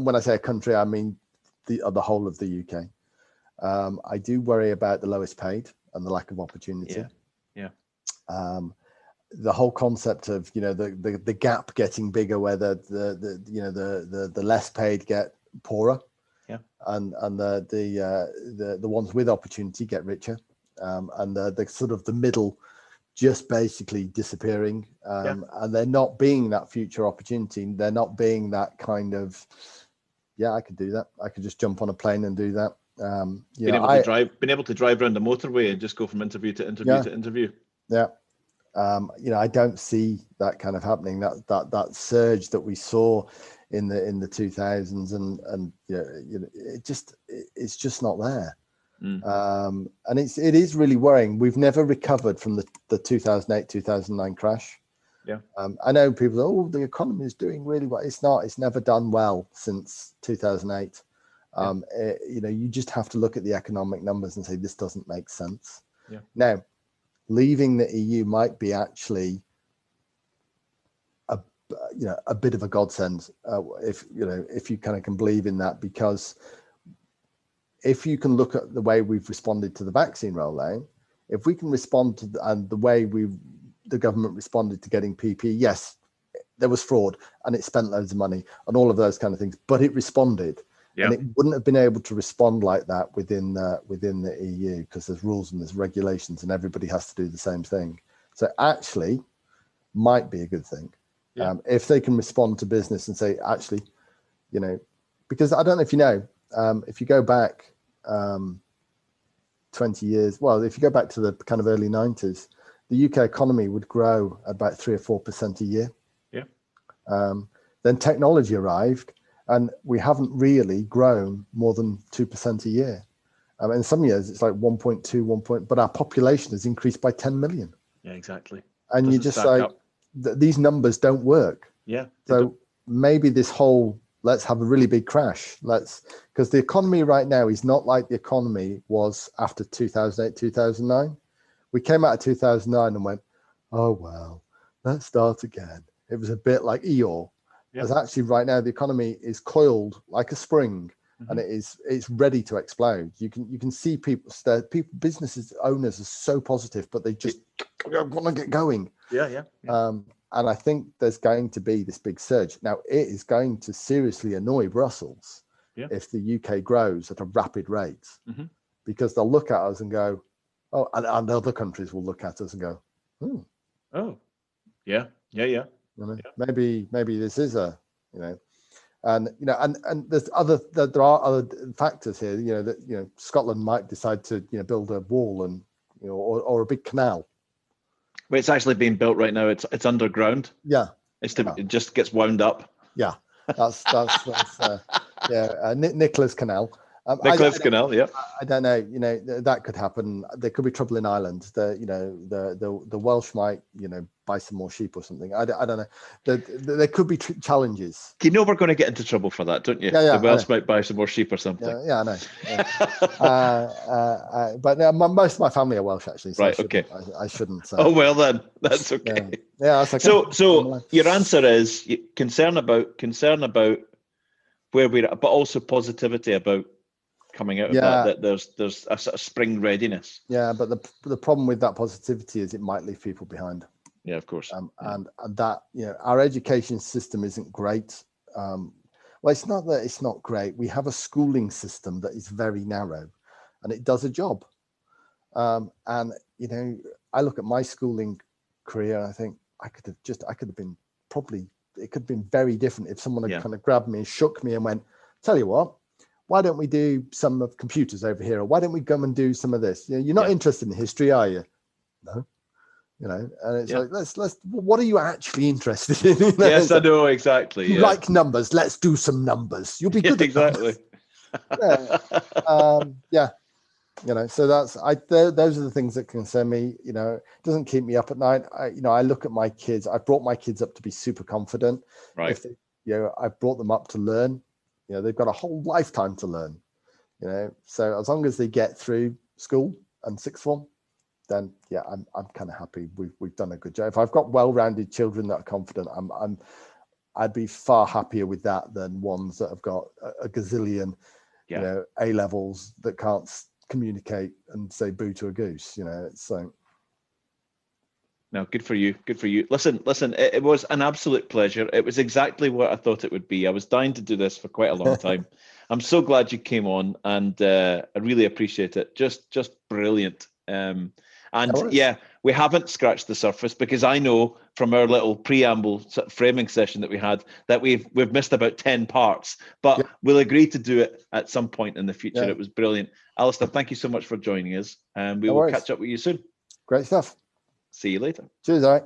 when I say a country, I mean the whole of the UK. I do worry about the lowest paid and the lack of opportunity. The whole concept of the gap getting bigger, where the less paid get poorer. And the ones with opportunity get richer, and the sort of the middle just basically disappearing, and they're not being that future opportunity. They're not being that kind of, I could do that. I could just jump on a plane and do that. Been
able to drive around the motorway and just go from interview to interview to interview.
I don't see that kind of happening. That surge that we saw in the 2000s, and it's just not there. And it is really worrying. We've never recovered from the 2008-2009 crash. I know people say, oh, the economy is doing really well. It's not. It's never done well since 2008. You just have to look at the economic numbers and say, this doesn't make sense. Now, leaving the EU might be actually a bit of a godsend, if you kind of can believe in that, because if you can look at the way we've responded to the vaccine rollout, if we can respond to the way the government responded to getting PPE, yes, there was fraud and it spent loads of money and all of those kind of things, but it responded. And it wouldn't have been able to respond like that within the EU, because there's rules and there's regulations and everybody has to do the same thing. So actually might be a good thing. If they can respond to business and say, actually, because I don't know if you know, if you go back 20 years, well, if you go back to the kind of early 90s, the UK economy would grow about 3 or 4% a year. Then technology arrived, and we haven't really grown more than 2% a year. In some years, it's like 1.2, but our population has increased by 10 million.
Yeah, exactly.
And you just say, these numbers don't work. So maybe this whole, let's have a really big crash. Because the economy right now is not like the economy was after 2008, 2009. We came out of 2009 and went, oh, well, let's start again. It was a bit like Eeyore. As actually right now, the economy is coiled like a spring, and it's ready to explode. You can see people, businesses owners are so positive, but they just want to get going. I think there's going to be this big surge. Now, it is going to seriously annoy Brussels if the UK grows at a rapid rate, because they'll look at us and go, oh, and other countries will look at us and go, maybe this is a, and there are other factors here, that Scotland might decide to build a wall and or a big canal.
Well, it's actually being built right now. It's underground.
Yeah,
it just gets wound up.
Yeah, that's Nicholas Canal.
Nicholas Canal, yeah.
I don't know. That could happen. There could be trouble in Ireland. The Welsh might buy some more sheep or something. I don't know. There could be challenges.
We're going to get into trouble for that, don't you?
Yeah,
the Welsh might buy some more sheep or something.
Yeah, I know. Yeah. But most of my family are Welsh, actually. So
right. Okay.
I shouldn't.
Oh well, then that's okay.
Yeah, that's okay.
So your answer is concern about where we're at, but also positivity about coming out of that there's a sort of spring readiness.
Yeah, but the problem with that positivity is it might leave people behind.
Yeah, of course.
And that our education system isn't great. Well, it's not that it's not great. We have a schooling system that is very narrow, and it does a job. And I look at my schooling career and I think it could have been very different if someone had kind of grabbed me and shook me and went, tell you what, why don't we do some of computers over here? Or why don't we come and do some of this? You're not interested in history, are you? No. And it's like, let's, what are you actually interested in?
Yes, I know, exactly.
You like numbers, let's do some numbers. You'll be good at
exactly.
So those are the things that concern me. It doesn't keep me up at night. I look at my kids. I brought my kids up to be super confident.
Right.
I brought them up to learn. They've got a whole lifetime to learn. So as long as they get through school and sixth form, then I'm kind of happy. We've done a good job. If I've got well-rounded children that are confident, I'd be far happier with that than ones that have got a gazillion, A levels that can't communicate and say boo to a goose. So.
No, good for you. Good for you. Listen, it was an absolute pleasure. It was exactly what I thought it would be. I was dying to do this for quite a long time. I'm so glad you came on, and I really appreciate it. Just brilliant. We haven't scratched the surface, because I know from our little preamble sort of framing session that we had that we've missed about 10 parts, but we'll agree to do it at some point in the future. It was brilliant. Alistair, thank you so much for joining us, and we will catch up with you soon.
Great stuff.
See you later.
Cheers, all right.